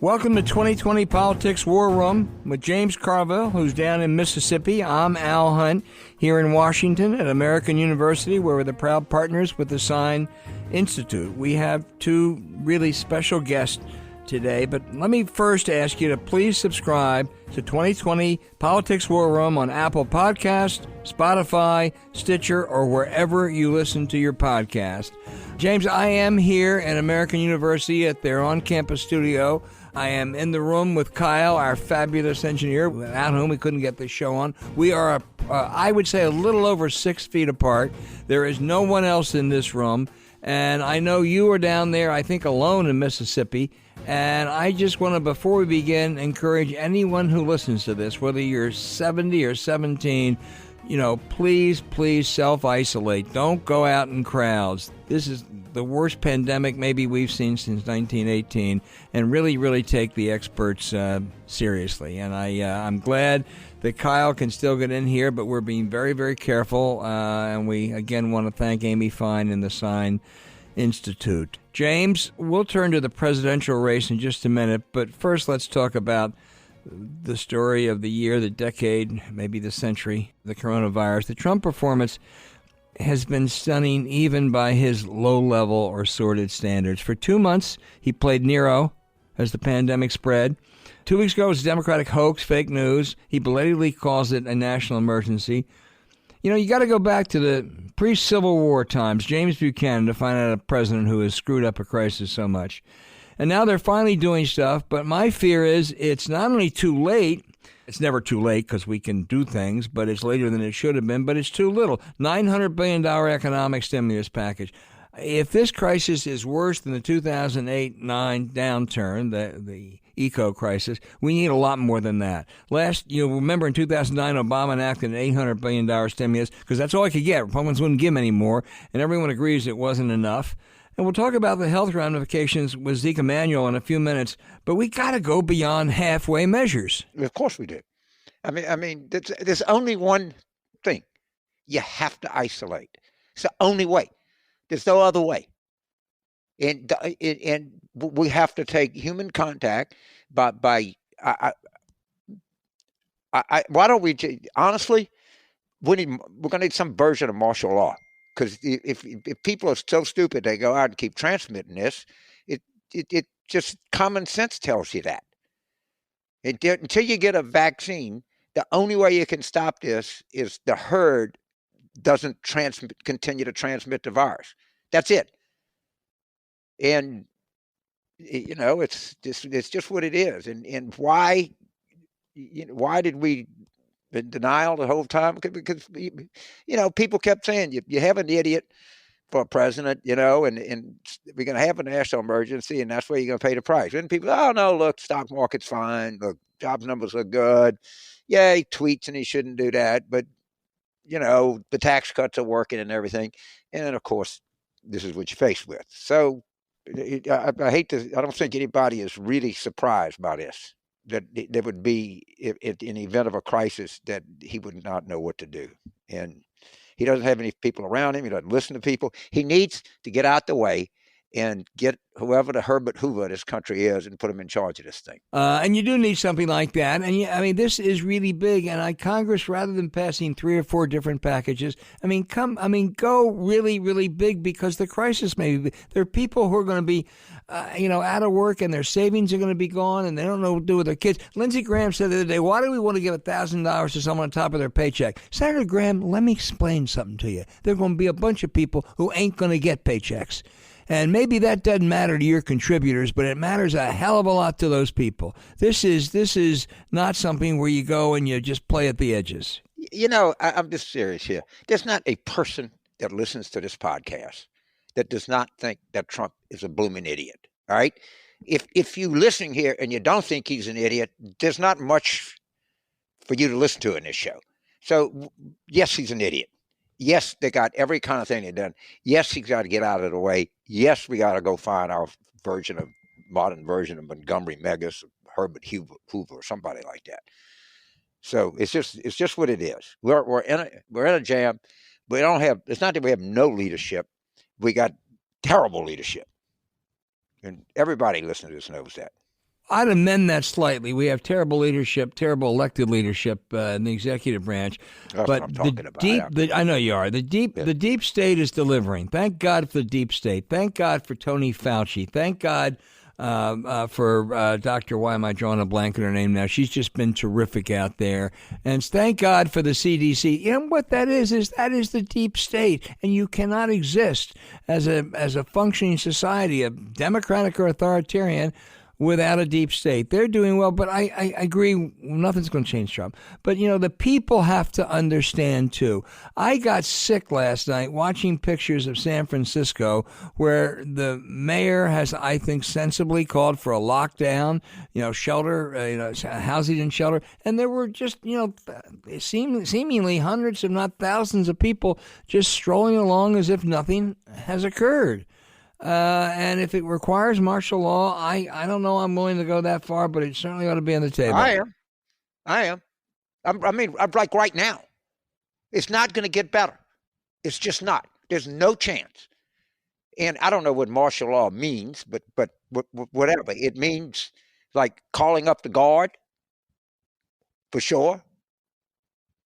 Welcome to 2020 Politics War Room with James Carville, who's down in Mississippi. I'm Al Hunt here in Washington at American University, where we're the proud partners with the Sign Institute. We have two really special guests today, but let me first ask you to please subscribe to 2020 Politics War Room on Apple Podcasts, Spotify, Stitcher, or wherever you listen to your podcast. James, I am here at American University at their on-campus studio. I am in the room with Kyle, our fabulous engineer, without whom we couldn't get this show on. We are, I would say, a little over 6 feet apart. There is no one else in this room. And I know you are down there, I think, alone in Mississippi. And I just want to, before we begin, encourage anyone who listens to this, whether you're 70 or 17, please self-isolate. Don't go out in crowds. This is the worst pandemic maybe we've seen since 1918, and really take the experts seriously. And I'm glad that Kyle can still get in here, but we're being very careful. And we, again, want to thank Amy Fine and the Sign Institute. James, we'll turn to the presidential race in just a minute, but first let's talk about the story of the year, the decade, maybe the century, the coronavirus. The Trump performance has been stunning even by his low-level or sordid standards. For 2 months, he played Nero as the pandemic spread. 2 weeks ago, it was a Democratic hoax, fake news. He belatedly calls it a national emergency. You got to go back to the pre-Civil War times, James Buchanan, to find out a president who has screwed up a crisis so much. And now they're finally doing stuff, but my fear is it's not only too late. It's never too late because we can do things, but it's later than it should have been, but it's too little. $900 billion economic stimulus package. If this crisis is worse than the 2008-9 downturn, the eco crisis, we need a lot more than that. Remember in 2009, Obama enacted an $800 billion stimulus because that's all I could get. Republicans wouldn't give him any more, and everyone agrees it wasn't enough. And we'll talk about the health ramifications with Zeke Emanuel in a few minutes, but we got to go beyond halfway measures. Of course we do. I mean, there's only one thing. You have to isolate. It's the only way. There's no other way. And we have to take human contact why don't we, honestly, we're going to need some version of martial law. Because if people are so stupid they go out and keep transmitting this, it just common sense tells you that. Until you get a vaccine, the only way you can stop this is the herd doesn't continue to transmit the virus. That's it. And it's just what it is. And why did we? In denial the whole time because people kept saying you have an idiot for a president, and we're going to have a national emergency, and that's where you're going to pay the price. And people, oh no, look, stock market's fine, look, jobs numbers are good. Yeah, he tweets and he shouldn't do that, but the tax cuts are working and everything. And then of course, this is what you're faced with. So I don't think anybody is really surprised by this. That there would be, in the event of a crisis, that he would not know what to do. And he doesn't have any people around him. He doesn't listen to people. He needs to get out the way and get whoever the Herbert Hoover of this country is and put him in charge of this thing. And you do need something like that. And this is really big. And Congress, rather than passing 3 or 4 different packages, go really big because the crisis may be. There are people who are going to be, out of work and their savings are going to be gone and they don't know what to do with their kids. Lindsey Graham said the other day, why do we want to give $1,000 to someone on top of their paycheck? Senator Graham, let me explain something to you. There are going to be a bunch of people who ain't going to get paychecks. And maybe that doesn't matter to your contributors, but it matters a hell of a lot to those people. This is not something where you go and you just play at the edges. I'm just serious here. There's not a person that listens to this podcast that does not think that Trump is a blooming idiot. All right? If you listen here and you don't think he's an idiot, there's not much for you to listen to in this show. So, yes, he's an idiot. Yes, they got every kind of thing they done. Yes, he's got to get out of the way. Yes, we got to go find our modern version of Montgomery Megas, Herbert Hoover, or somebody like that. So it's just what it is. We're in a jam. We don't have. It's not that we have no leadership. We got terrible leadership, and everybody listening to this knows that. I'd amend that slightly. We have terrible leadership, terrible elected leadership in the executive branch. That's But what I'm talking about. I know you are. The deep state is delivering. Thank God for the deep state. Thank God for Tony Fauci. Thank God for Dr. Why am I drawing a blank on her name now? She's just been terrific out there. And thank God for the CDC. You know what that is that is the deep state. And you cannot exist as a functioning society, a democratic or authoritarian, without a deep state. They're doing well, but I agree, nothing's going to change Trump. But, the people have to understand, too. I got sick last night watching pictures of San Francisco where the mayor has, I think, sensibly called for a lockdown, shelter, housing and shelter. And there were just, seemingly hundreds, if not thousands of people just strolling along as if nothing has occurred. And if it requires martial law, I don't know I'm willing to go that far, but it certainly ought to be on the table. I am. I'm like right now. It's not going to get better. It's just not. There's no chance. And I don't know what martial law means, but whatever. It means like calling up the guard, for sure.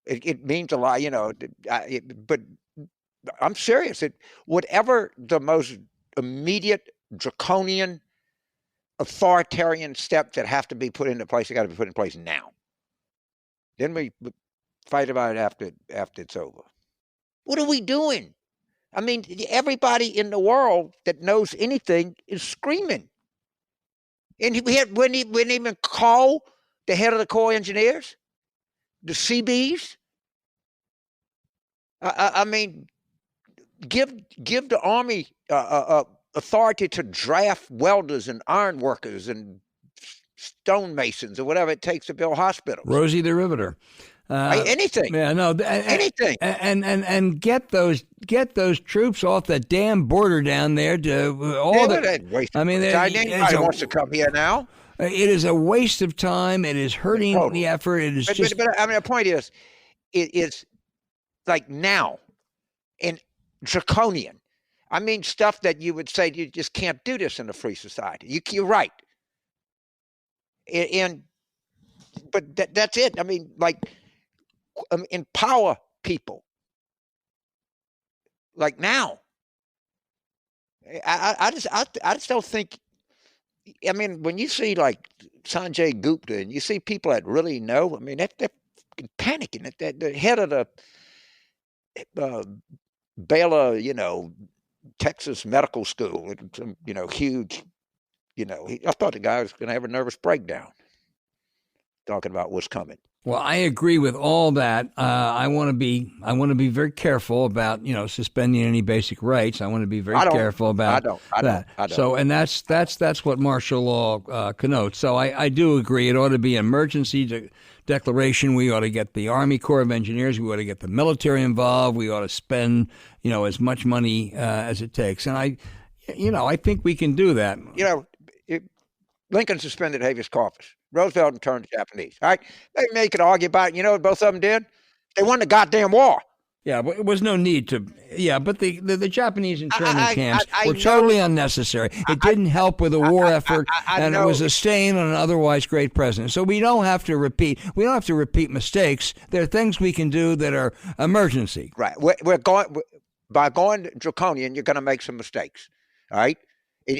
It means a lot, but I'm serious. Whatever the most immediate, draconian, authoritarian steps that have to be put into place, they got to be put in place now. Then we fight about it after it's over. What are we doing? I mean, everybody in the world that knows anything is screaming. And we wouldn't even call the head of the Corps of Engineers, the CBs. I mean, give the Army authority to draft welders and iron workers and stonemasons or whatever it takes to build hospitals. Rosie the Riveter. Anything. Yeah, no, anything. And get those troops off the damn border down there to all the. I mean, anybody wants to come here now. It is a waste of time. It is hurting the effort. It is But I mean, the point is, it is like now, and draconian. I mean, stuff that you would say you just can't do this in a free society. You're right. But that's it. I mean, like, empower people. Like now. I just don't think. I mean, when you see like Sanjay Gupta and you see people that really know, I mean, they're panicking. The head of the Baylor, Texas Medical School, huge, I thought the guy was going to have a nervous breakdown talking about what's coming. Well, I agree with all that. I want to be very careful about suspending any basic rights. I want to be very careful about that. I don't. So, and that's what martial law connotes. So, I do agree. It ought to be emergency declaration. We ought to get the Army Corps of Engineers. We ought to get the military involved. We ought to spend as much money as it takes. And I think we can do that. Lincoln suspended habeas corpus. Roosevelt turned to Japanese. All right, they could argue about it. You know what both of them did? They won the goddamn war. Yeah, but it was no need to. Yeah, but the Japanese internment camps were totally unnecessary. It didn't help with the war effort, and it was a stain on an otherwise great president. So we don't have to repeat. We don't have to repeat mistakes. There are things we can do that are emergency. Right. By going draconian, you're going to make some mistakes. All right.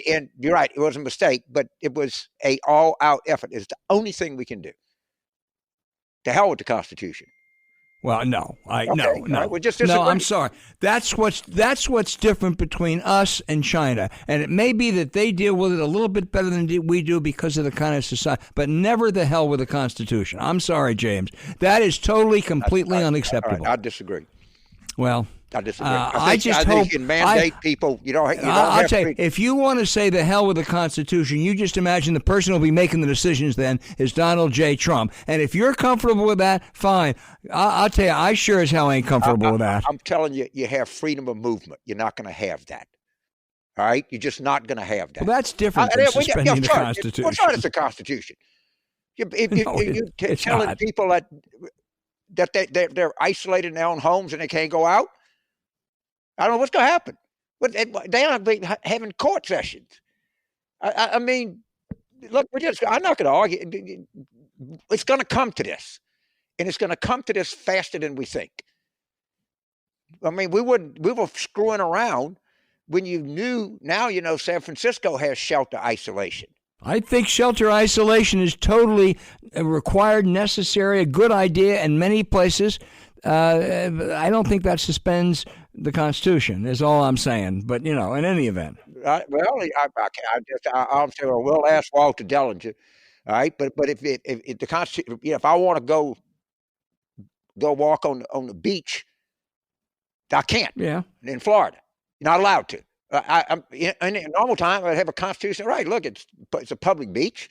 And you're right, it was a mistake, but it was a all-out effort. It's the only thing we can do. To hell with the Constitution. Well, no, no. Right, we'll just disagree. No, I'm sorry. That's what's different between us and China, and it may be that they deal with it a little bit better than we do because of the kind of society, but never the hell with the Constitution. I'm sorry, James. That is totally, completely unacceptable. I disagree. Well. I disagree. I just hope you can mandate people. You don't. I'll tell you, if you want to say the hell with the Constitution, you just imagine the person who'll be making the decisions then is Donald J. Trump. And if you're comfortable with that, fine. I'll tell you, I sure as hell ain't comfortable with that. I'm telling you, you have freedom of movement. You're not going to have that. All right, you're just not going to have that. Well, that's different than suspending the Constitution. What's wrong with the Constitution? You're telling people that they're isolated in their own homes and they can't go out. I don't know what's going to happen. They don't be having court sessions. I mean, look, I'm not going to argue. It's going to come to this, and it's going to come to this faster than we think. I mean, we were screwing around when you knew. Now you know San Francisco has shelter isolation. I think shelter isolation is totally required, necessary, a good idea in many places. I don't think that suspends the Constitution, is all I'm saying. But, in any event. I'll say, well, we'll ask Walter Dellinger. All right. But if the Constitution, if I want to go walk on the beach, I can't. Yeah. In Florida, you're not allowed to. In normal time, I'd have a constitutional right. Look, it's a public beach.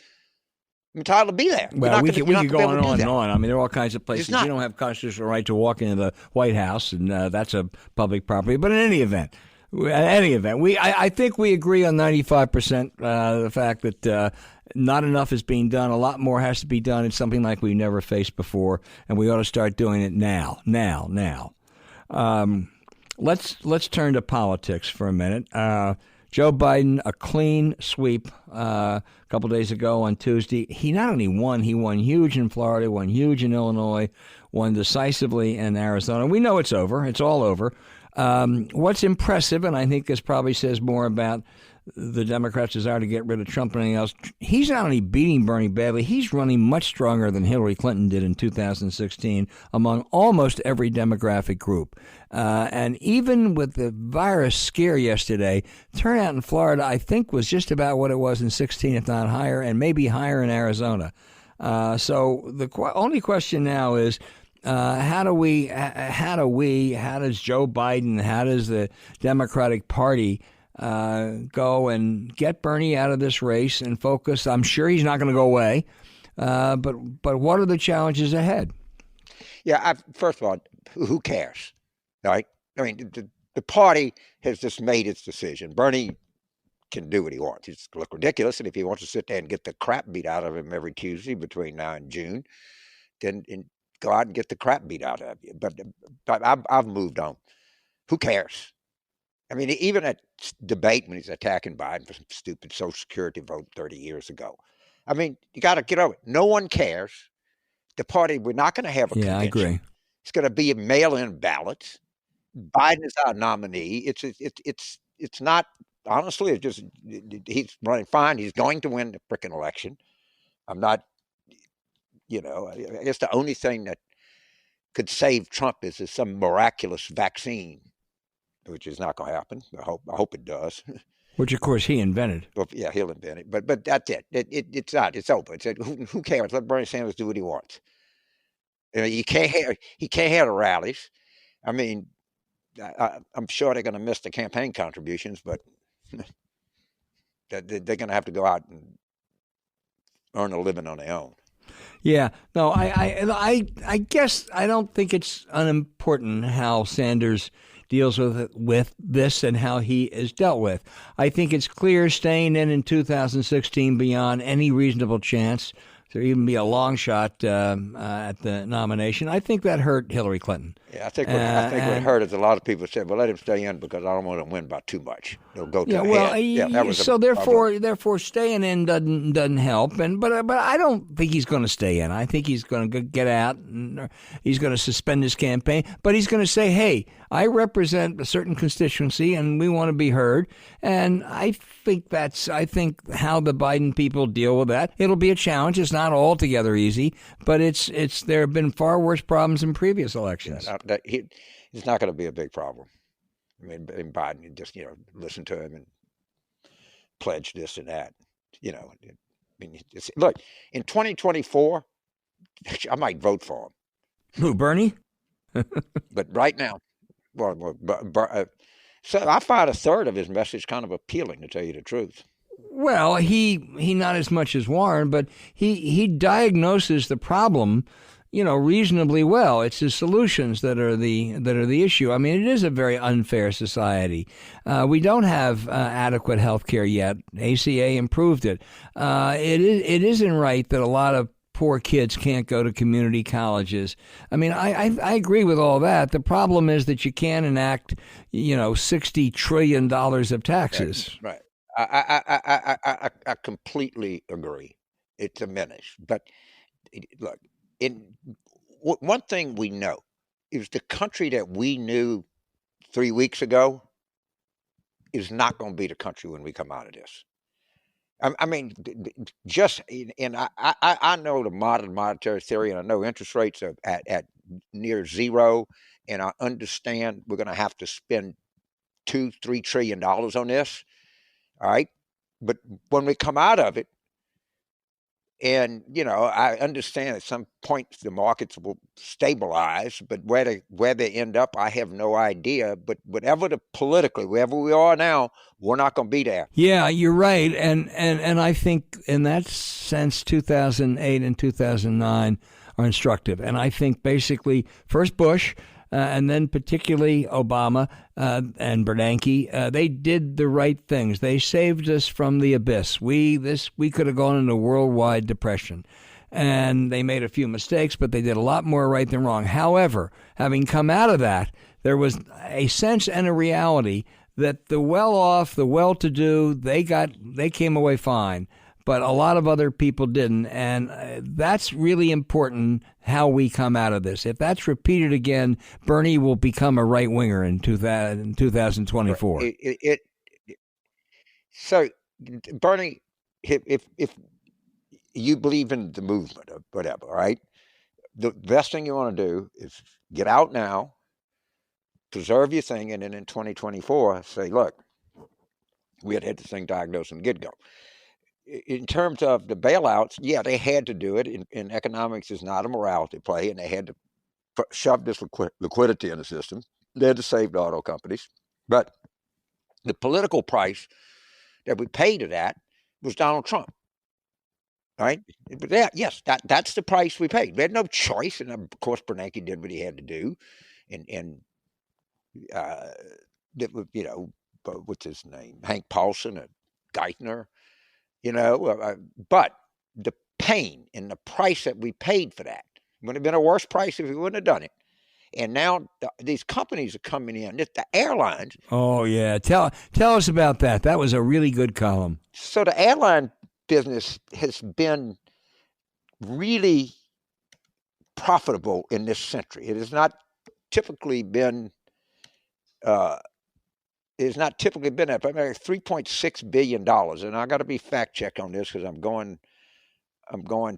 I'm entitled to be there. Well, we could go on and on. I mean, there are all kinds of places. You don't have constitutional right to walk into the White House, and that's a public property. But in any event, I think we agree on 95%. The fact that not enough is being done. A lot more has to be done. It's something like we've never faced before, and we ought to start doing it now. Let's turn to politics for a minute. Joe Biden, a clean sweep a couple days ago on Tuesday. He not only won, he won huge in Florida, won huge in Illinois, won decisively in Arizona. We know it's over. It's all over. What's impressive, and I think this probably says more about the Democrats' desire to get rid of Trump and anything else, he's not only beating Bernie badly, he's running much stronger than Hillary Clinton did in 2016 among almost every demographic group. And even with the virus scare yesterday, turnout in Florida, I think, was just about what it was in 16, if not higher, and maybe higher in Arizona. So the only question now is, how does Joe Biden, how does the Democratic Party go and get Bernie out of this race and focus? I'm sure he's not going to go away, but what are the challenges ahead? Yeah, first of all, who cares? Right? I mean, the party has just made its decision. Bernie can do what he wants. It's look ridiculous, and if he wants to sit there and get the crap beat out of him every Tuesday between now and June, then go out and get the crap beat out of you. But I've moved on. Who cares? I mean, even at debate when he's attacking Biden for some stupid Social Security vote 30 years ago. I mean, you got to get over it. No one cares. The party, we're not going to have a convention. I agree. It's going to be a mail-in ballots. Biden is our nominee. It's not, honestly, it's just, he's running fine. He's going to win the frickin' election. I'm not, I guess the only thing that could save Trump is some miraculous vaccine, which is not going to happen. I hope it does. Which, of course, he invented. Well, yeah, he'll invent it. But that's it. It's not. It's over. It's who cares? Let Bernie Sanders do what he wants. He can't have the rallies. I mean, I'm sure they're going to miss the campaign contributions, but they're going to have to go out and earn a living on their own. Yeah, no, I guess I don't think it's unimportant how Sanders deals with this and how he is dealt with. I think it's clear staying in 2016 beyond any reasonable chance to even be a long shot at the nomination. I think that hurt Hillary Clinton. Yeah, I think what hurt is a lot of people said, "Well, let him stay in because I don't want him to win by too much. They'll go to therefore staying in doesn't help. But I don't think he's going to stay in. I think he's going to get out and he's going to suspend his campaign. But he's going to say, "Hey, I represent a certain constituency and we want to be heard." And I think how the Biden people deal with that. It'll be a challenge. It's not altogether easy, but there have been far worse problems in previous elections. Yeah, it's not going to be a big problem. I mean, Biden, you just listen to him and pledge this and that. Look, in 2024, I might vote for him. Who, Bernie? But right now, so I find a third of his message kind of appealing, to tell you the truth. Well, he not as much as Warren, but he diagnoses the problem, reasonably well. It's the solutions that are the issue. I mean, it is a very unfair society. We don't have adequate health care yet. ACA improved it. It isn't right that a lot of poor kids can't go to community colleges. I mean, I agree with all that. The problem is that you can't enact, $60 trillion of taxes. Right. I completely agree. It's diminished, but look, in one thing we know is the country that we knew 3 weeks ago is not going to be the country when we come out of this. I mean, just and I know the modern monetary theory, and I know interest rates are at near zero, and I understand we're going to have to spend $2-3 trillion on this. All right, but when we come out of it, and I understand at some point the markets will stabilize, but where they end up, I have no idea. But politically, wherever we are now, we're not going to be there. Yeah, you're right, and I think in that sense, 2008 and 2009 are instructive, and I think basically first Bush. And then particularly Obama and Bernanke, they did the right things. They saved us from the abyss. We could have gone into a worldwide depression. And they made a few mistakes, but they did a lot more right than wrong. However, having come out of that, there was a sense and a reality that the well-off, the well-to-do, they came away fine. But a lot of other people didn't, and that's really important how we come out of this. If that's repeated again, Bernie will become a right-winger in 2024. So, Bernie, if you believe in the movement or whatever, right, the best thing you want to do is get out now, preserve your thing, and then in 2024 say, look, we had this thing diagnosed from the get-go. In terms of the bailouts, yeah, they had to do it. In economics is not a morality play, and they had to shove this liquidity in the system. They had to save the auto companies. But the political price that we paid to that was Donald Trump, right? But that's the price we paid. We had no choice, and of course Bernanke did what he had to do, and what's his name? Hank Paulson and Geithner. But the pain and the price that we paid for that would have been a worse price if we wouldn't have done it. And now these companies are coming in, the airlines. Oh, yeah. Tell us about that. That was a really good column. So the airline business has been really profitable in this century. It has not typically been that, but $3.6 billion. And I got to be fact checked on this because I'm going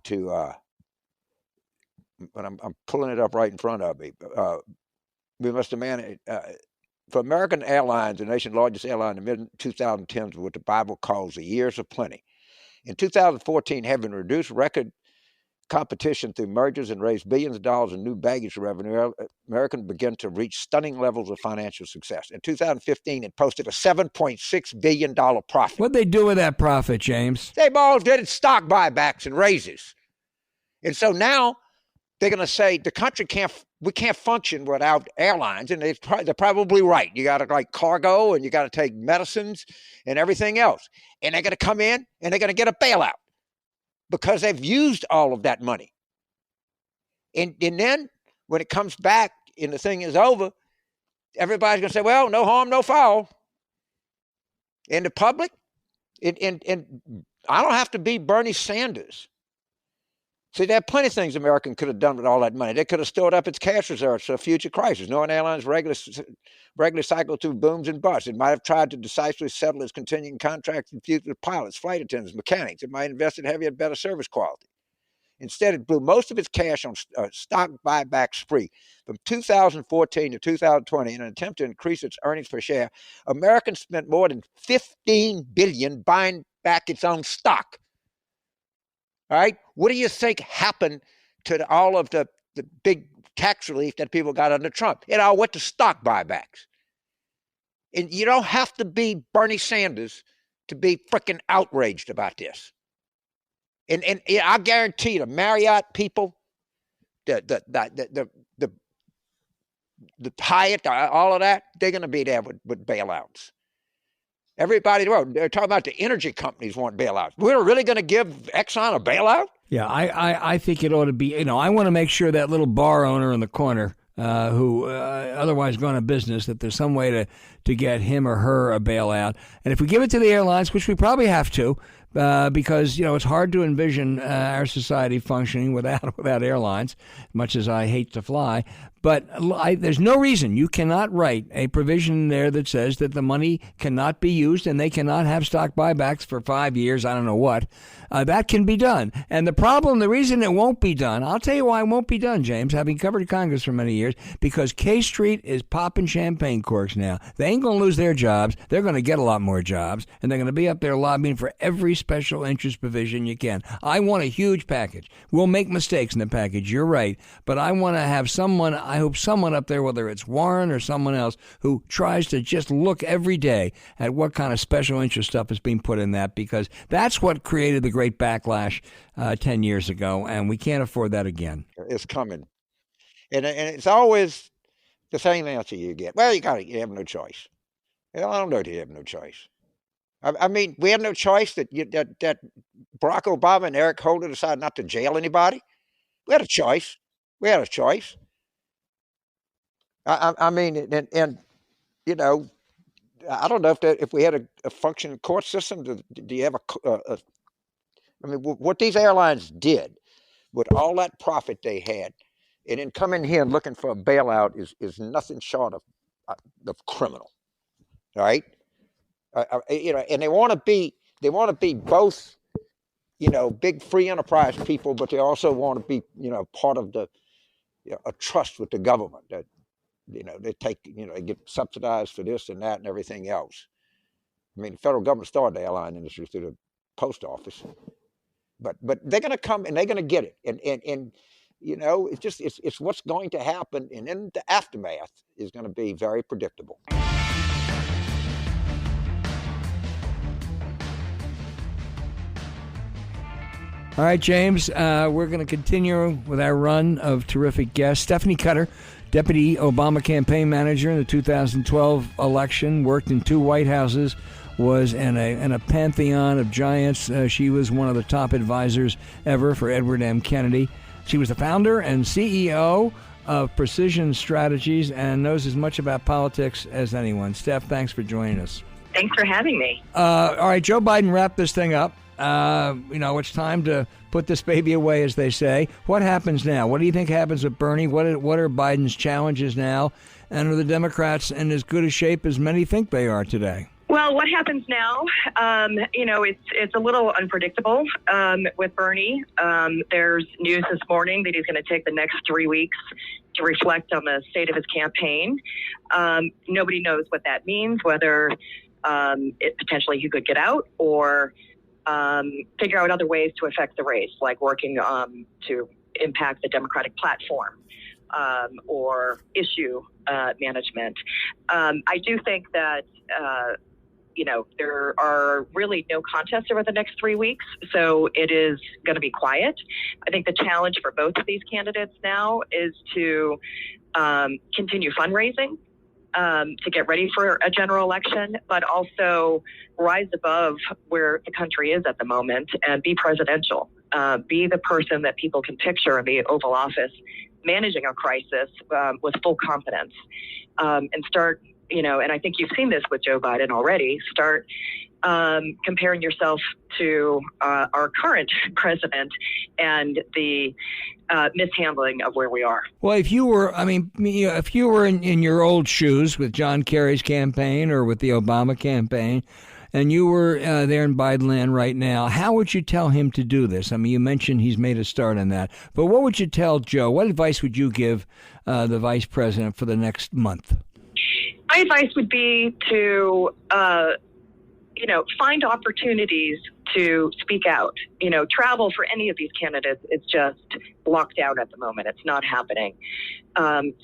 to, but I'm pulling it up right in front of me. We must have managed, for American Airlines, the nation's largest airline in the mid-2010s, what the Bible calls the years of plenty. In 2014, having reduced record competition through mergers and raised billions of dollars in new baggage revenue, American began to reach stunning levels of financial success. In 2015, it posted a $7.6 billion profit. What'd they do with that profit, James? They all did it stock buybacks and raises. And so now they're going to say we can't function without airlines, and they're probably right. You got to cargo, and you got to take medicines and everything else. And they're going to come in, and they're going to get a bailout, because they've used all of that money. And then when it comes back and the thing is over, everybody's going to say, well, no harm, no foul. And the public, and I don't have to be Bernie Sanders. See, there are plenty of things America could have done with all that money. They could have stored up its cash reserves for a future crisis. Knowing airlines regularly cycle through booms and busts. It might have tried to decisively settle its continuing contracts and future with pilots, flight attendants, mechanics. It might have invested heavily in better service quality. Instead, it blew most of its cash on a stock buyback spree. From 2014 to 2020, in an attempt to increase its earnings per share, Americans spent more than $15 billion buying back its own stock. All right, what do you think happened to all of the big tax relief that people got under Trump? It all went to stock buybacks. And you don't have to be Bernie Sanders to be freaking outraged about this. And I guarantee you, the Marriott people, the Hyatt, all of that, they're going to be there with bailouts. Everybody, they're talking about the energy companies want bailouts. We're really going to give Exxon a bailout? Yeah, I think it ought to be. I want to make sure that little bar owner in the corner who otherwise go out of business, that there's some way to get him or her a bailout. And if we give it to the airlines, which we probably have to, because it's hard to envision our society functioning without airlines, much as I hate to fly. But there's no reason you cannot write a provision there that says that the money cannot be used and they cannot have stock buybacks for 5 years. I don't know what. That can be done. And the reason it won't be done, I'll tell you why it won't be done, James, having covered Congress for many years, because K Street is popping champagne corks now. They ain't going to lose their jobs. They're going to get a lot more jobs, and they're going to be up there lobbying for every special interest provision you can. I want a huge package. We'll make mistakes in the package, you're right, but I want to have I hope someone up there, whether it's Warren or someone else, who tries to just look every day at what kind of special interest stuff is being put in that, because that's what created the great backlash 10 years ago, and we can't afford that again. It's coming. And it's always the same answer you get. Well, you have no choice. Well, I don't know that you have no choice. I mean, we have no choice that Barack Obama and Eric Holder decided not to jail anybody. We had a choice. I mean, and I don't know if we had a functioning court system. Do you have I mean, what these airlines did with all that profit they had, and then coming here and looking for a bailout is nothing short of criminal, right? And they want to be both, big free enterprise people, but they also want to be, part of a trust with the government that, they get subsidized for this and that and everything else. I mean, the federal government started the airline industry through the post office, but they're going to come and they're going to get it, and it's what's going to happen, and then the aftermath is going to be very predictable. All right, James, we're going to continue with our run of terrific guests. Stephanie Cutter, Deputy Obama Campaign Manager in the 2012 election, worked in 2 White Houses, was in a pantheon of giants. She was one of the top advisors ever for Edward M. Kennedy. She was the founder and CEO of Precision Strategies and knows as much about politics as anyone. Steph, thanks for joining us. Thanks for having me. All right, Joe Biden wrapped this thing up. It's time to put this baby away, as they say. What happens now? What do you think happens with Bernie? What are Biden's challenges now? And are the Democrats in as good a shape as many think they are today? Well, what happens now? It's a little unpredictable with Bernie. There's news this morning that he's going to take the next 3 weeks to reflect on the state of his campaign. Nobody knows what that means, whether potentially he could get out or figure out other ways to affect the race, like working to impact the Democratic platform or issue management. I do think that there are really no contests over the next 3 weeks, so it is going to be quiet. I think the challenge for both of these candidates now is to continue fundraising to get ready for a general election, but also rise above where the country is at the moment and be presidential. Be the person that people can picture in the Oval Office managing a crisis with full confidence, and start, and I think you've seen this with Joe Biden already, start comparing yourself to our current president and the mishandling of where we are. Well, if you were in your old shoes with John Kerry's campaign or with the Obama campaign, and you were there in Biden land right now, how would you tell him to do this? I mean, you mentioned he's made a start on that, but what would you tell Joe? What advice would you give the vice president for the next month? My advice would be to, find opportunities to speak out. Travel for any of these candidates is just locked down at the moment. It's not happening.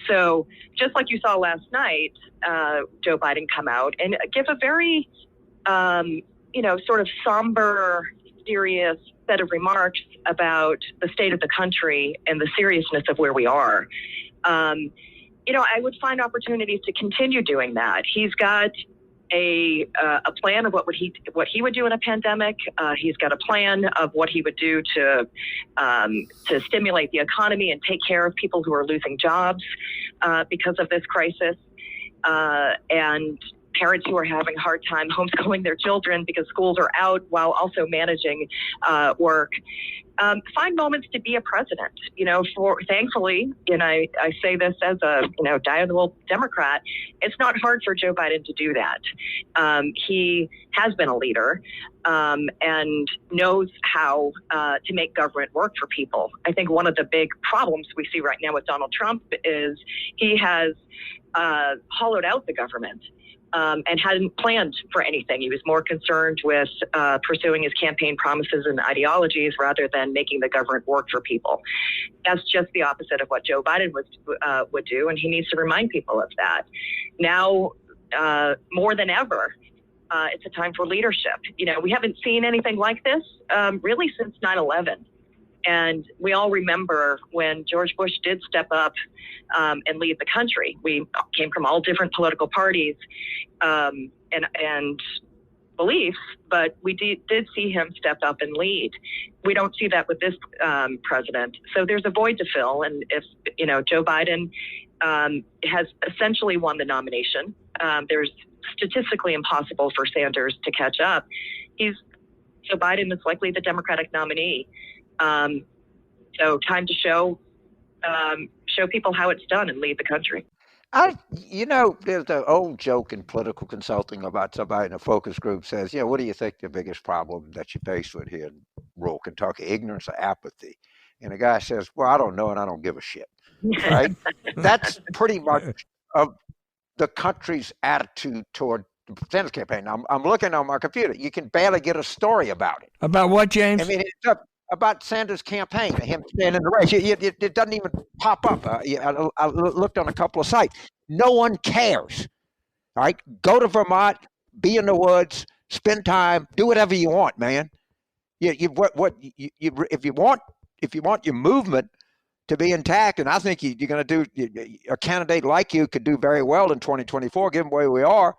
So just like you saw last night, Joe Biden come out and give a very, sort of somber, serious set of remarks about the state of the country and the seriousness of where we are. I would find opportunities to continue doing that. He's got a plan of what he would do in a pandemic. He's got a plan of what he would do to stimulate the economy and take care of people who are losing jobs because of this crisis, and parents who are having a hard time homeschooling their children because schools are out while also managing work. Find moments to be a president. Thankfully, and I say this as a diagonal Democrat, it's not hard for Joe Biden to do that. He has been a leader and knows how to make government work for people. I think one of the big problems we see right now with Donald Trump is he has hollowed out the government. And hadn't planned for anything. He was more concerned with pursuing his campaign promises and ideologies rather than making the government work for people. That's just the opposite of what Joe Biden would do, and he needs to remind people of that. Now, more than ever, it's a time for leadership. We haven't seen anything like this really since 9/11. And we all remember when George Bush did step up and lead the country. We came from all different political parties and beliefs, but we did see him step up and lead. We don't see that with this president. So there's a void to fill. And if, Joe Biden has essentially won the nomination, there's statistically impossible for Sanders to catch up. Joe Biden is likely the Democratic nominee. So time to show people how it's done and lead the country. There's the old joke in political consulting about somebody in a focus group says, what do you think the biggest problem that you face with here in rural Kentucky? Ignorance or apathy? And the guy says, well, I don't know and I don't give a shit. Right? That's pretty much of the country's attitude toward the Sanders campaign. I'm looking on my computer. You can barely get a story about it. About what, James? I mean, it's about Sanders' campaign, him staying in the race. It doesn't even pop up. I looked on a couple of sites. No one cares. All right? Go to Vermont, be in the woods, spend time, do whatever you want, man. If you want your movement to be intact, and I think you're going to do, a candidate like you could do very well in 2024, given where we are.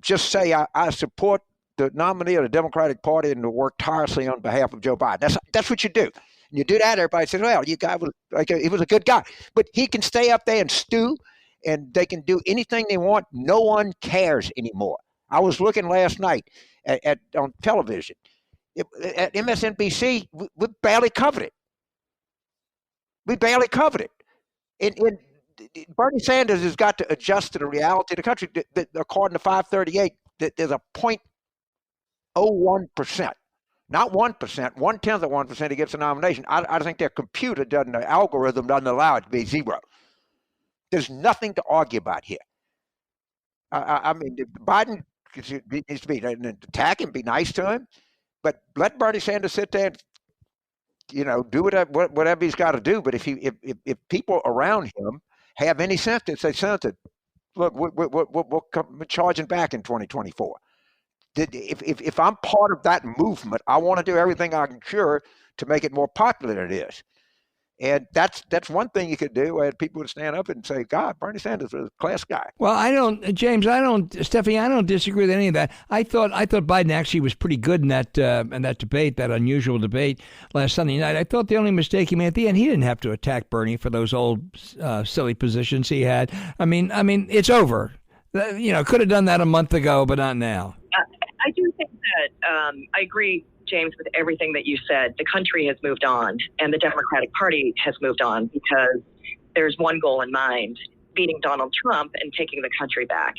Just say I support the nominee of the Democratic Party and to work tirelessly on behalf of Joe Biden. That's what you do. And you do that, everybody says, well, you guy was he was a good guy. But he can stay up there and stew, and they can do anything they want. No one cares anymore. I was looking last night on television. At MSNBC, we barely covered it. And Bernie Sanders has got to adjust to the reality of the country. According to 538, there's a 0.01%, not 1%, 1/10 of 1% he gets a nomination. I think their computer the algorithm doesn't allow it to be zero. There's nothing to argue about here. I mean, Biden needs to be attack him, be nice to him, but let Bernie Sanders sit there and do whatever he's got to do. But if people around him have any sense, they say, Senator, look, we're charging back in 2024. If I'm part of that movement, I want to do everything I can to make it more popular than it is. And that's one thing you could do, where people would stand up and say, God, Bernie Sanders is a class guy. Well, Stephanie, I don't disagree with any of that. I thought Biden actually was pretty good in that debate, that unusual debate last Sunday night. I thought the only mistake he made at the end, he didn't have to attack Bernie for those old silly positions he had. I mean, it's over. Could have done that a month ago, but not now. I do think that I agree, James, with everything that you said. The country has moved on, and the Democratic Party has moved on, because there's one goal in mind: beating Donald Trump and taking the country back.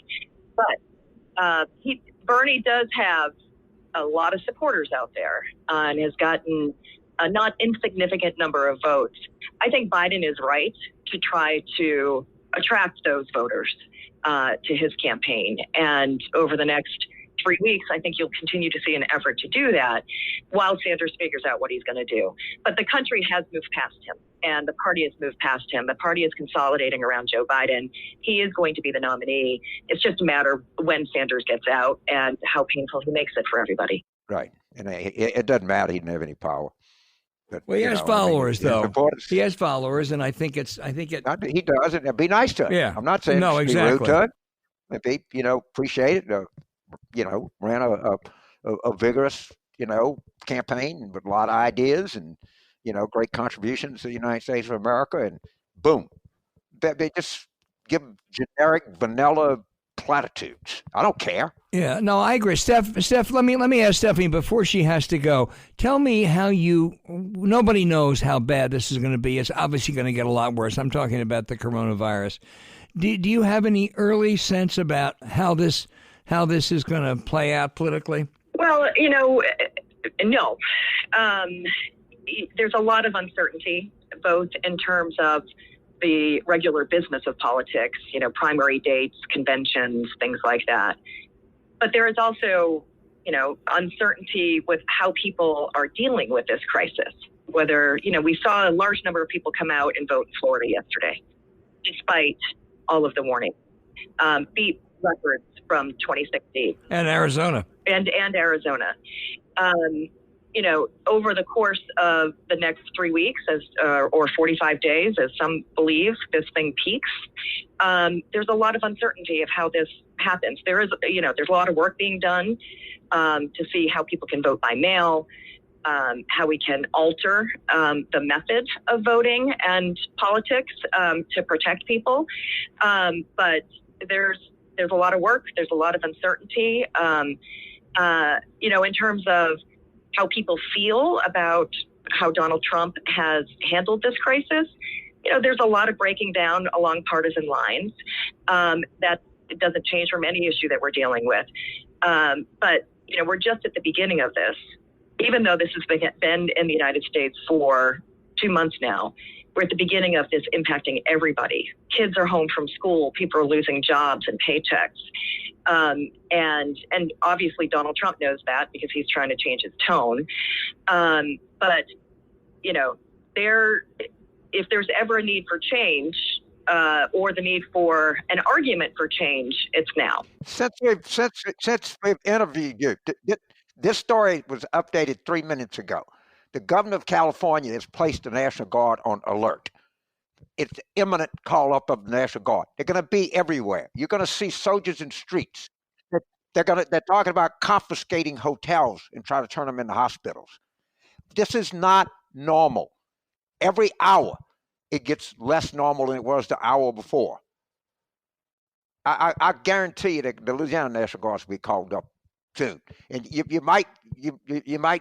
But Bernie does have a lot of supporters out there and has gotten a not insignificant number of votes. I think Biden is right to try to attract those voters to his campaign. And over the next 3 weeks, I think you'll continue to see an effort to do that while Sanders figures out what he's going to do. But the country has moved past him, and the party has moved past him. The party is consolidating around Joe Biden. He is going to be the nominee. It's just a matter when Sanders gets out and how painful he makes it for everybody. Right. And it doesn't matter. He didn't have any power. But, well, he has followers, though. He has followers, and I think it. He does, and be nice to him. Yeah. I'm not saying no, exactly. Be rude to him. Maybe, appreciate it. Ran a vigorous, campaign with a lot of ideas and, great contributions to the United States of America. And boom, they just give generic vanilla platitudes. I don't care. Yeah, no, I agree. Steph, let me ask Stephanie before she has to go. Tell me how nobody knows how bad this is going to be. It's obviously going to get a lot worse. I'm talking about the coronavirus. Do you have any early sense about how this is going to play out politically? Well, no. There's a lot of uncertainty, both in terms of the regular business of politics, primary dates, conventions, things like that. But there is also, uncertainty with how people are dealing with this crisis. Whether, we saw a large number of people come out and vote in Florida yesterday, despite all of the warning. Beat records from 2016. And Arizona. And Arizona. Over the course of the next 3 weeks, or 45 days, as some believe, this thing peaks. There's a lot of uncertainty of how this happens. There's a lot of work being done to see how people can vote by mail, how we can alter the method of voting and politics to protect people. But there's a lot of work. There's a lot of uncertainty. In terms of how people feel about how Donald Trump has handled this crisis, there's a lot of breaking down along partisan lines. That doesn't change from any issue that we're dealing with. But we're just at the beginning of this. Even though this has been in the United States for 2 months now, we're at the beginning of this impacting everybody. Kids are home from school. People are losing jobs and paychecks. And obviously Donald Trump knows that because he's trying to change his tone. But, if there's ever a need for change, or the need for an argument for change, it's now. Since we've interviewed you, this story was updated 3 minutes ago. The governor of California has placed the National Guard on alert. It's imminent call up of the National Guard. They're going to be everywhere. You're going to see soldiers in streets. They're talking about confiscating hotels and trying to turn them into hospitals. This is not normal. Every hour, it gets less normal than it was the hour before. I guarantee you that the Louisiana National Guard will be called up soon, and you might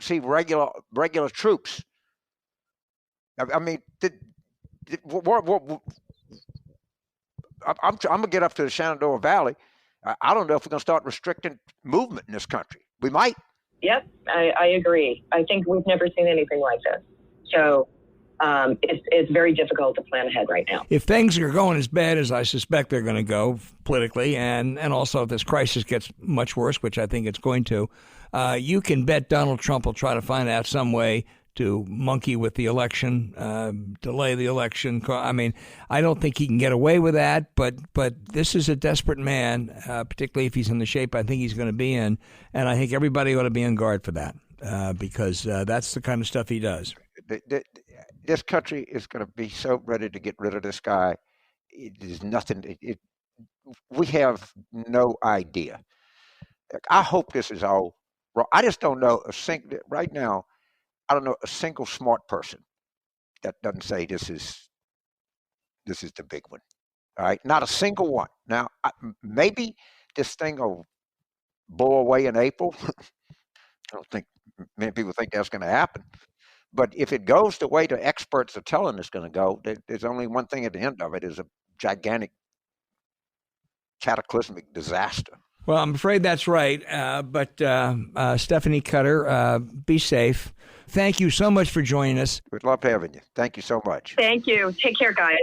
see regular troops. I mean, I'm gonna get up to the Shenandoah Valley. I don't know if we're gonna start restricting movement in this country. We might. Yep, I agree. I think we've never seen anything like this. So it's very difficult to plan ahead right now. If things are going as bad as I suspect they're going to go politically, and also if this crisis gets much worse, which I think it's going to, you can bet Donald Trump will try to find out some way to monkey with the election, delay the election. I mean, I don't think he can get away with that, but this is a desperate man, particularly if he's in the shape I think he's going to be in, and I think everybody ought to be on guard for that, because that's the kind of stuff he does. This country is going to be so ready to get rid of this guy. It is nothing. We have no idea. I hope this is all wrong. I just don't know right now. I don't know a single smart person that doesn't say this is the big one. All right, not a single one. Now, maybe this thing will blow away in April. I don't think many people think that's going to happen. But if it goes the way the experts are telling it's going to go, there's only one thing at the end of it: is a gigantic, cataclysmic disaster. Well, I'm afraid that's right. But Stephanie Cutter, be safe. Thank you so much for joining us. We'd love having you. Thank you so much. Thank you. Take care, guys.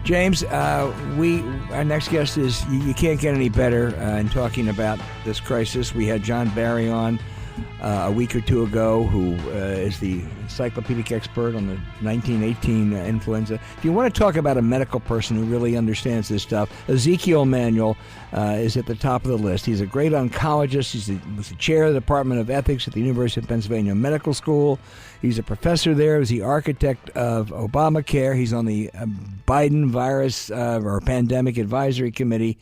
James, our next guest is, you can't get any better in talking about this crisis. We had John Barry on a week or two ago, who is the encyclopedic expert on the 1918 influenza. If you want to talk about a medical person who really understands this stuff, Emanuel is at the top of the list. He's a great oncologist. He was the chair of the Department of Ethics at the University of Pennsylvania Medical School. He's a professor there. He's the architect of Obamacare. He's on the Biden virus or pandemic advisory committee.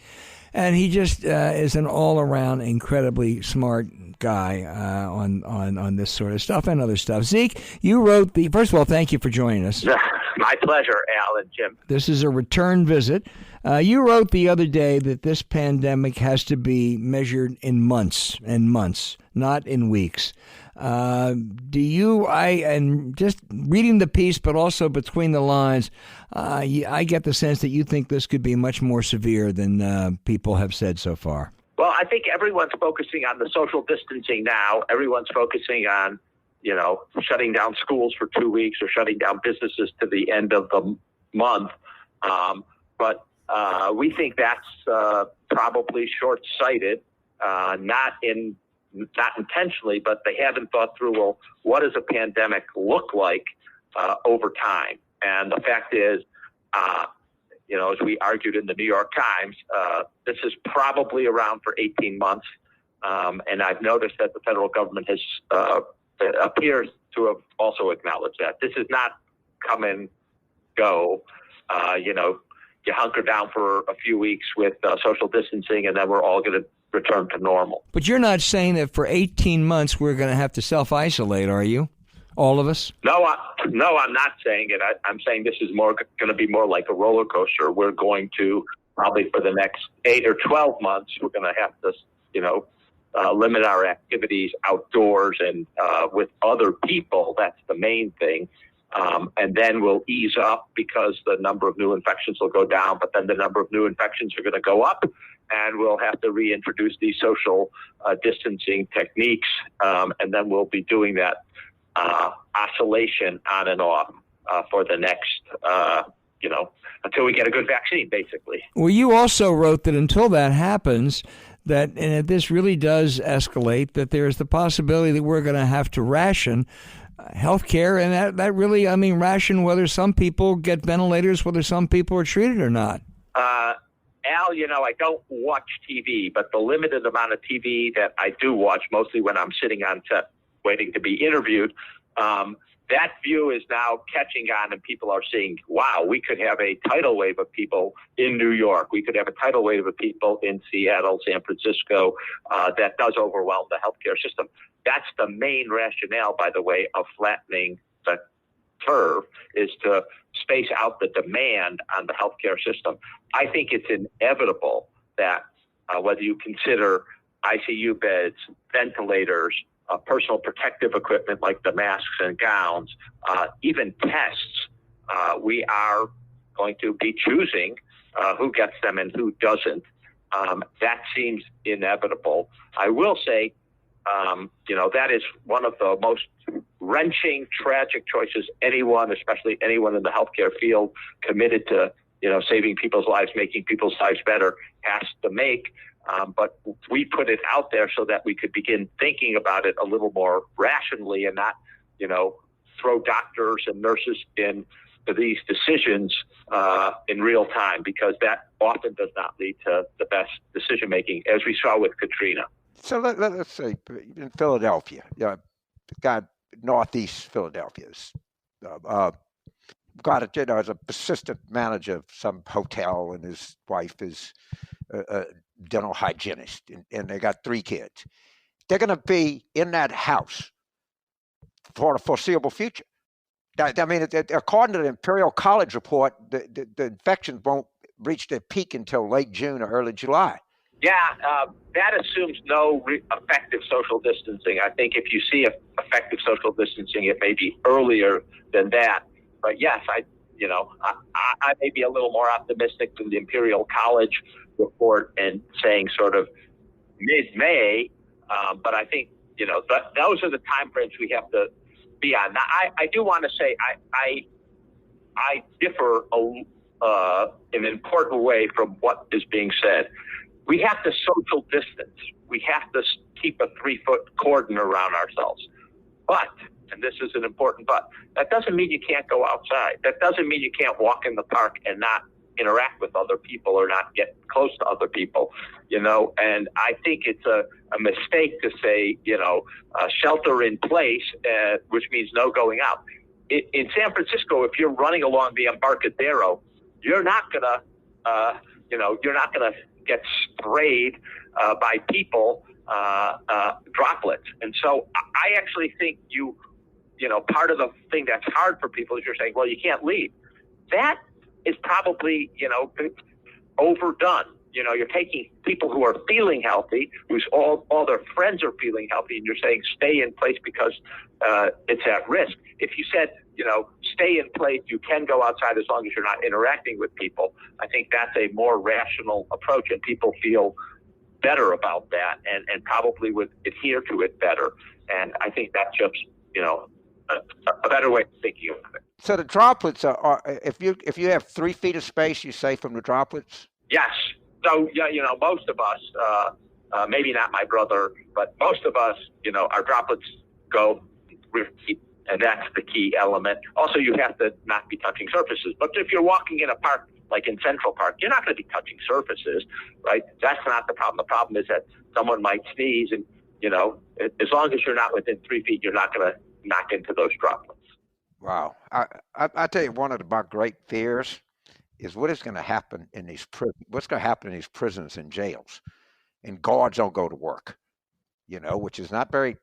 And he just is an all-around incredibly smart guy on this sort of stuff and other stuff. Zeke, you wrote first of all, thank you for joining us. My pleasure, Al and Jim. This is a return visit. You wrote the other day that this pandemic has to be measured in months and months, not in weeks. And just reading the piece, but also between the lines, I get the sense that you think this could be much more severe than people have said so far. Well, I think everyone's focusing on the social distancing now. Everyone's focusing on, shutting down schools for 2 weeks or shutting down businesses to the end of the month. But we think that's probably short-sighted, not intentionally, but they haven't thought through, well, what does a pandemic look like over time? And the fact is, as we argued in the New York Times, this is probably around for 18 months. And I've noticed that the federal government appears to have also acknowledged that. This is not come and go. You hunker down for a few weeks with social distancing, and then we're all going to return to normal. But you're not saying that for 18 months we're going to have to self-isolate, are you? All of us? No, I'm not saying it. I'm saying this is going to be more like a roller coaster. We're going to probably for the next 8 or 12 months, we're going to have to, limit our activities outdoors and with other people. That's the main thing. And then we'll ease up because the number of new infections will go down, but then the number of new infections are going to go up, and we'll have to reintroduce these social distancing techniques. And then we'll be doing that oscillation on and off for the next, until we get a good vaccine, basically. Well, you also wrote that until that happens, and if this really does escalate, that there's the possibility that we're going to have to ration healthcare, and that really, ration whether some people get ventilators, whether some people are treated or not. Al, I don't watch TV, but the limited amount of TV that I do watch, mostly when I'm sitting on set waiting to be interviewed, that view is now catching on, and people are seeing, wow, we could have a tidal wave of people in New York. We could have a tidal wave of people in Seattle, San Francisco, that does overwhelm the healthcare system. That's the main rationale, by the way, of flattening the curve, is to space out the demand on the healthcare system. I think it's inevitable that whether you consider ICU beds, ventilators, personal protective equipment like the masks and gowns, even tests, we are going to be choosing who gets them and who doesn't. That seems inevitable. I will say, that is one of the most wrenching, tragic choices anyone, especially anyone in the healthcare field committed to, saving people's lives, making people's lives better, has to make. But we put it out there so that we could begin thinking about it a little more rationally and not, throw doctors and nurses in these decisions in real time, because that often does not lead to the best decision making, as we saw with Katrina. So let's say in Philadelphia, Northeast Philadelphia's got it, as a assistant manager of some hotel, and his wife is a dental hygienist, and they got 3 kids. They're going to be in that house for the foreseeable future. According to the Imperial College report, the infections won't reach their peak until late June or early July. Yeah, that assumes no effective social distancing. I think if you see effective social distancing, it may be earlier than that. But yes, I may be a little more optimistic than the Imperial College report and saying sort of mid-May. But I think, those are the time frames we have to be on. Now, I do want to say I differ in an important way from what is being said. we have to social distance. We have to keep a 3-foot cordon around ourselves. But, and this is an important but, that doesn't mean you can't go outside. That doesn't mean you can't walk in the park and not interact with other people or not get close to other people, and I think it's a mistake to say, shelter in place, which means no going out. In San Francisco, if you're running along the Embarcadero, you're not gonna get sprayed by people, droplets. And so I actually think part of the thing that's hard for people is you're saying, well, you can't leave. That is probably, overdone. You're taking people who are feeling healthy, who's all their friends are feeling healthy, and you're saying stay in place because it's at risk. If you said, stay in place, you can go outside as long as you're not interacting with people, I think that's a more rational approach, and people feel better about that and probably would adhere to it better. And I think that's just, a better way of thinking of it. So the droplets are if you have 3 feet of space, you're safe from the droplets? Yes. So, most of us, maybe not my brother, but most of us, our droplets go with heat, and that's the key element. Also, you have to not be touching surfaces. But if you're walking in a park, like in Central Park, you're not going to be touching surfaces, right? That's not the problem. The problem is that someone might sneeze, and, as long as you're not within 3 feet, you're not going to knock into those droplets. Wow. I tell you, one of my great fears is what is going to happen in these what's going to happen in these prisons and jails, and guards don't go to work, which is not very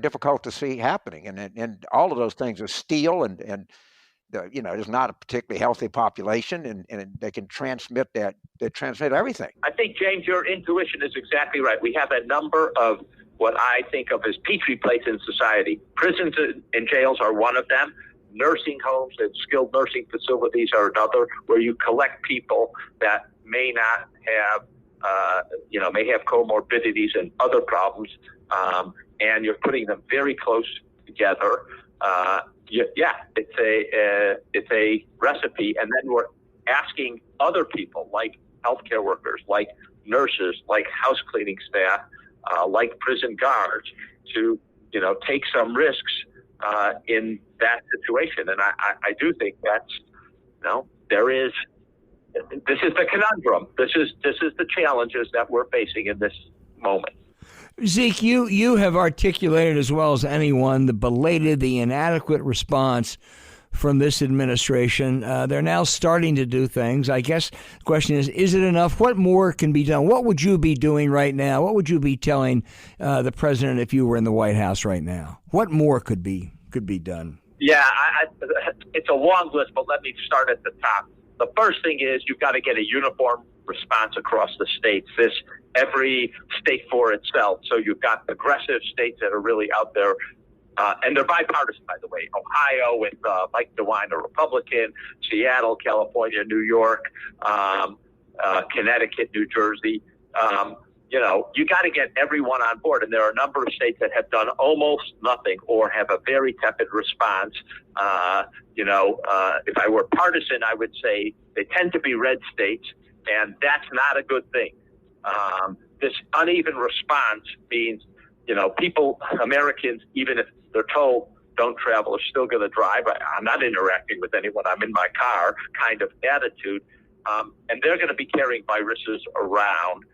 difficult to see happening, and all of those things are steel, and there's not a particularly healthy population, and they can transmit they transmit everything. I think, James, your intuition is exactly right. We have a number of what I think of as petri plates in society. Prisons and jails are one of them. Nursing homes and skilled nursing facilities are another, where you collect people that may not have, may have comorbidities and other problems, and you're putting them very close together. It's a recipe, and then we're asking other people, like healthcare workers, like nurses, like house cleaning staff, like prison guards, to take some risks in that situation. And I do think that's this is the conundrum. This is the challenges that we're facing in this moment. Zeke, you have articulated as well as anyone the belated, the inadequate response from this administration. They're now starting to do things. I guess the question is it enough? What more can be done? What would you be doing right now? What would you be telling the president if you were in the White House right now? What more could be done? Yeah, it's a long list, but let me start at the top. The first thing is you've got to get a uniform response across the states. Every state for itself. So you've got progressive states that are really out there, and they're bipartisan, by the way. Ohio with Mike DeWine, a Republican, Seattle, California, New York, Connecticut, New Jersey. You got to get everyone on board, and there are a number of states that have done almost nothing or have a very tepid response. If I were partisan, I would say they tend to be red states, and that's not a good thing. This uneven response means, Americans, even if they're told don't travel, are still going to drive. I'm not interacting with anyone. I'm in my car kind of attitude. And they're going to be carrying viruses around.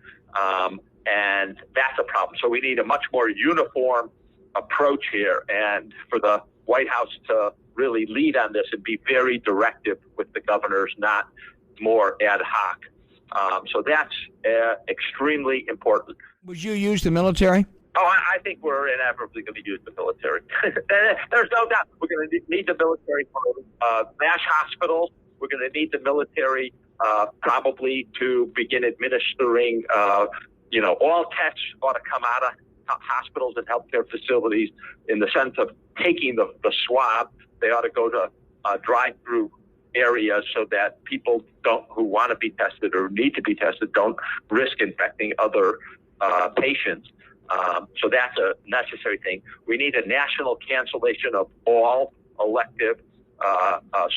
And that's a problem. So we need a much more uniform approach here, and for the White House to really lead on this and be very directive with the governors, not more ad hoc. So that's extremely important. Would you use the military? Oh, I think we're inevitably going to use the military. There's no doubt. We're going to need the military for mass hospitals. We're going to need the military probably to begin administering, all tests ought to come out of hospitals and healthcare facilities in the sense of taking the swab. They ought to go to drive-through areas so that people who want to be tested or need to be tested don't risk infecting other patients. So that's a necessary thing. We need a national cancellation of all elective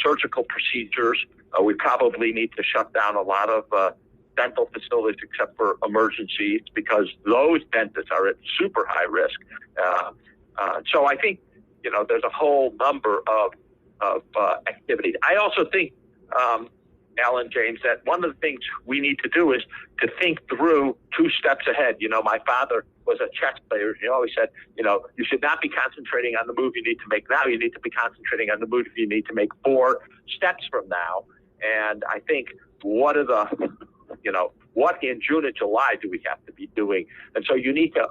surgical procedures. We probably need to shut down a lot of dental facilities except for emergencies because those dentists are at super high risk. So I think, there's a whole number of activities. I also think, Alan, James, that one of the things we need to do is to think through 2 steps ahead. My father was a chess player. He always said, you should not be concentrating on the move you need to make now. You need to be concentrating on the move you need to make 4 steps from now. And I think what in June and July do we have to be doing? And so you need to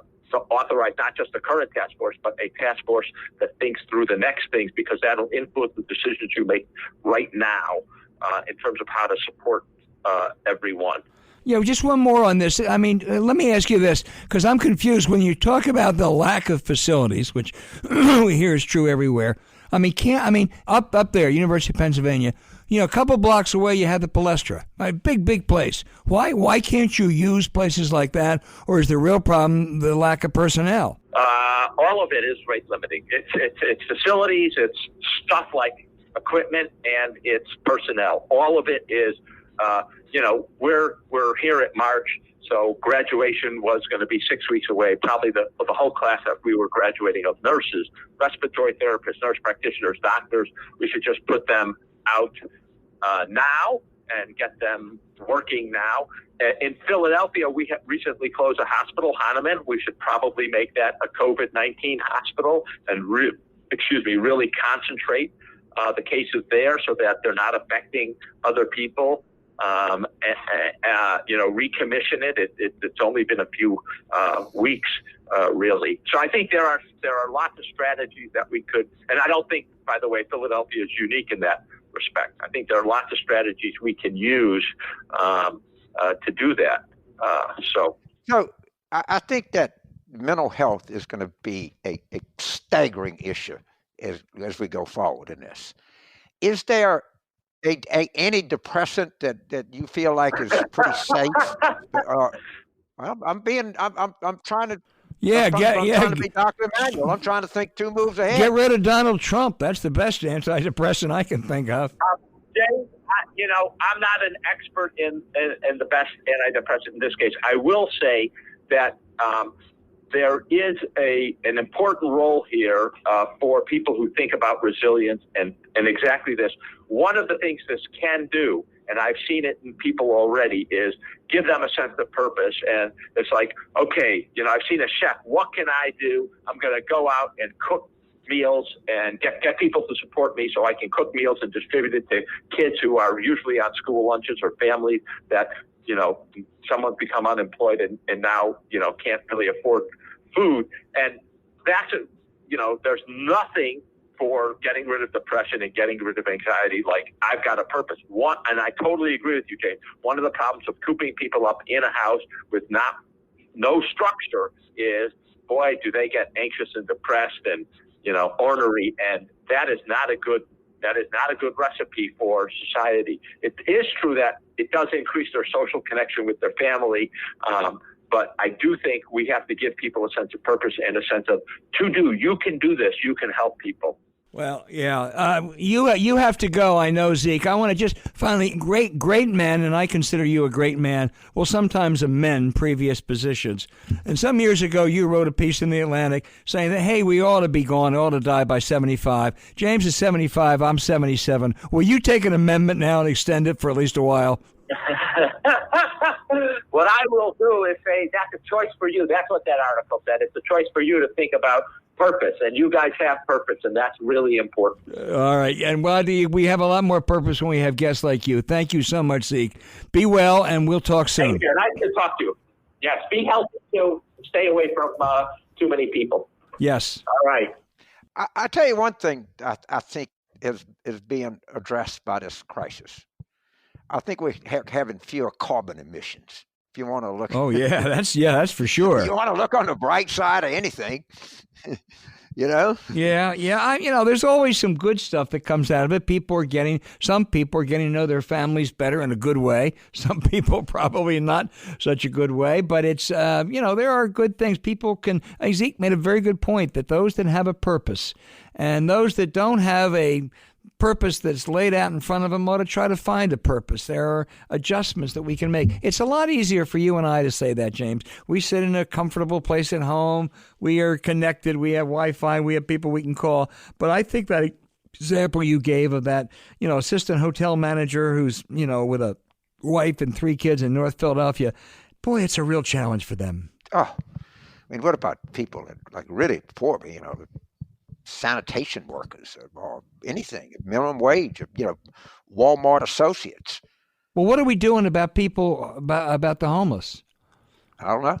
authorize not just the current task force, but a task force that thinks through the next things, because that'll influence the decisions you make right now in terms of how to support everyone. Just one more on this. I mean, let me ask you this, because I'm confused when you talk about the lack of facilities, which we hear is true everywhere. Up there, University of Pennsylvania, a couple blocks away, you have the Palestra, a big place. Why can't you use places like that? Or is the real problem the lack of personnel? All of it is rate limiting. It's facilities, it's stuff like equipment, and it's personnel. All of it is, we're here at March, so graduation was going to be 6 weeks away. Probably the whole class that we were graduating of nurses, respiratory therapists, nurse practitioners, doctors. We should just put them out now and get them working now. In Philadelphia, we have recently closed a hospital, Hahnemann. We should probably make that a COVID-19 hospital and really concentrate the cases there so that they're not affecting other people. Recommission it. It's only been a few weeks, really. So I think there are lots of strategies that we could, and I don't think, by the way, Philadelphia is unique in that respect. I think there are lots of strategies we can use to do that. So I think that mental health is going to be a staggering issue as we go forward in this. Is there a antidepressant that you feel like is pretty safe? I'm trying to. I'm trying to be Dr. Emanuel. I'm trying to think 2 moves ahead. Get rid of Donald Trump. That's the best antidepressant I can think of. James, I'm not an expert in the best antidepressant in this case. I will say that there is an important role here for people who think about resilience and exactly this. One of the things this can do, and I've seen it in people already, is give them a sense of purpose. And it's like, okay, I've seen a chef. What can I do? I'm going to go out and cook meals and get people to support me so I can cook meals and distribute it to kids who are usually on school lunches or families that, someone's become unemployed and now, can't really afford food. And that's, there's nothing for getting rid of depression and getting rid of anxiety like I've got a purpose. And I totally agree with you, James. One of the problems of cooping people up in a house with no structure is, boy, do they get anxious and depressed and, ornery. And that is not a good recipe for society. It is true that it does increase their social connection with their family. But I do think we have to give people a sense of purpose and a sense of you can do this, you can help people. Well, yeah, you have to go. I know, Zeke. I want to just finally, great man, and I consider you a great man. Well, sometimes amend previous positions. And some years ago, you wrote a piece in the Atlantic saying that, hey, we ought to be gone, ought to die by 75. James is 75. I'm 77. Will you take an amendment now and extend it for at least a while? What I will do is say that's a choice for you. That's what that article said. It's a choice for you to think about purpose, and you guys have purpose, and that's really important. All right, and we have a lot more purpose when we have guests like you. Thank you so much, Zeke. Be well, and we'll talk soon. Thank you. Nice to talk to you. Yes, be healthy too. Stay away from too many people. Yes. All right. I tell you one thing I think is being addressed by this crisis. I think we're having fewer carbon emissions. If you want to look. Oh yeah, that's for sure. If you want to look on the bright side of anything, Yeah. There's always some good stuff that comes out of it. Some people are getting to know their families better in a good way. Some people probably not such a good way, but it's, there are good things. Zeke made a very good point that those that have a purpose and those that don't have a purpose that's laid out in front of them ought to try to find a purpose. There are adjustments that we can make. It's a lot easier for you and I to say that, James. We sit in a comfortable place at home. We are connected. We have Wi-Fi. We have people we can call. But I think that example you gave of that, assistant hotel manager who's, with a wife and 3 kids in North Philadelphia, boy, it's a real challenge for them. Oh, I mean, what about people that, like, really poor, sanitation workers or anything, minimum wage, Walmart associates? Well, what are we doing about people, about the homeless? I don't know.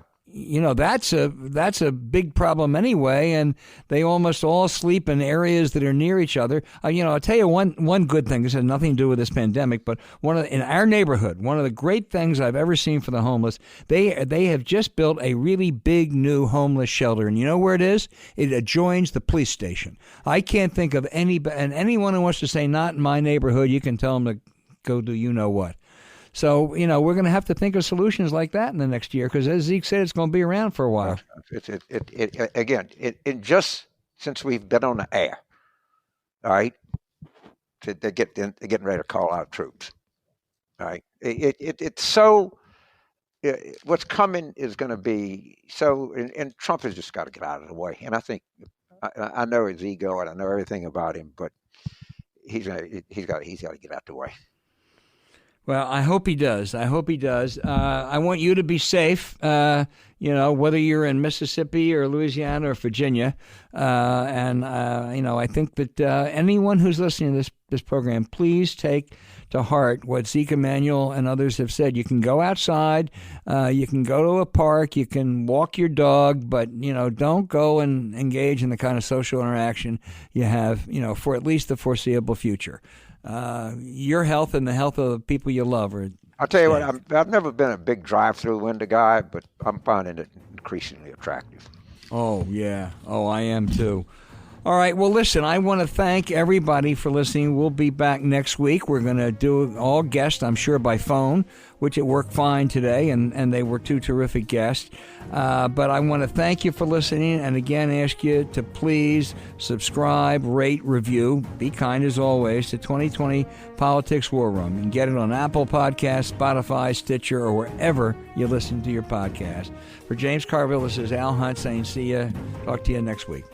That's a big problem anyway, and they almost all sleep in areas that are near each other. I'll tell you one good thing. This has nothing to do with this pandemic, but in our neighborhood, one of the great things I've ever seen for the homeless, they have just built a really big new homeless shelter, and you know where it is? It adjoins the police station. I can't think of anyone who wants to say not in my neighborhood, you can tell them to go do you know what. So, we're going to have to think of solutions like that in the next year because, as Zeke said, it's going to be around for a while. It just since we've been on the air, all right, they're getting ready to call out troops. All right, it's so. What's coming is going to be so, and Trump has just got to get out of the way. And I think I know his ego and I know everything about him, but he's got to get out the way. Well, I hope he does. I want you to be safe, whether you're in Mississippi or Louisiana or Virginia. I think that anyone who's listening to this program, please take to heart what Zeke, Emanuel, and others have said. You can go outside, you can go to a park, you can walk your dog, but, don't go and engage in the kind of social interaction you have, for at least the foreseeable future. Your health and the health of the people you love are. I'll tell you what, I've never been a big drive-through window guy, but I'm finding it increasingly attractive. Oh, yeah. Oh, I am too. All right. Well, listen, I want to thank everybody for listening. We'll be back next week. We're going to do all guests, I'm sure, by phone, which it worked fine today, and they were 2 terrific guests. But I want to thank you for listening, and again ask you to please subscribe, rate, review. Be kind as always to 2020 Politics War Room. You can get it on Apple Podcasts, Spotify, Stitcher, or wherever you listen to your podcast. For James Carville, this is Al Hunt saying see ya. Talk to you next week.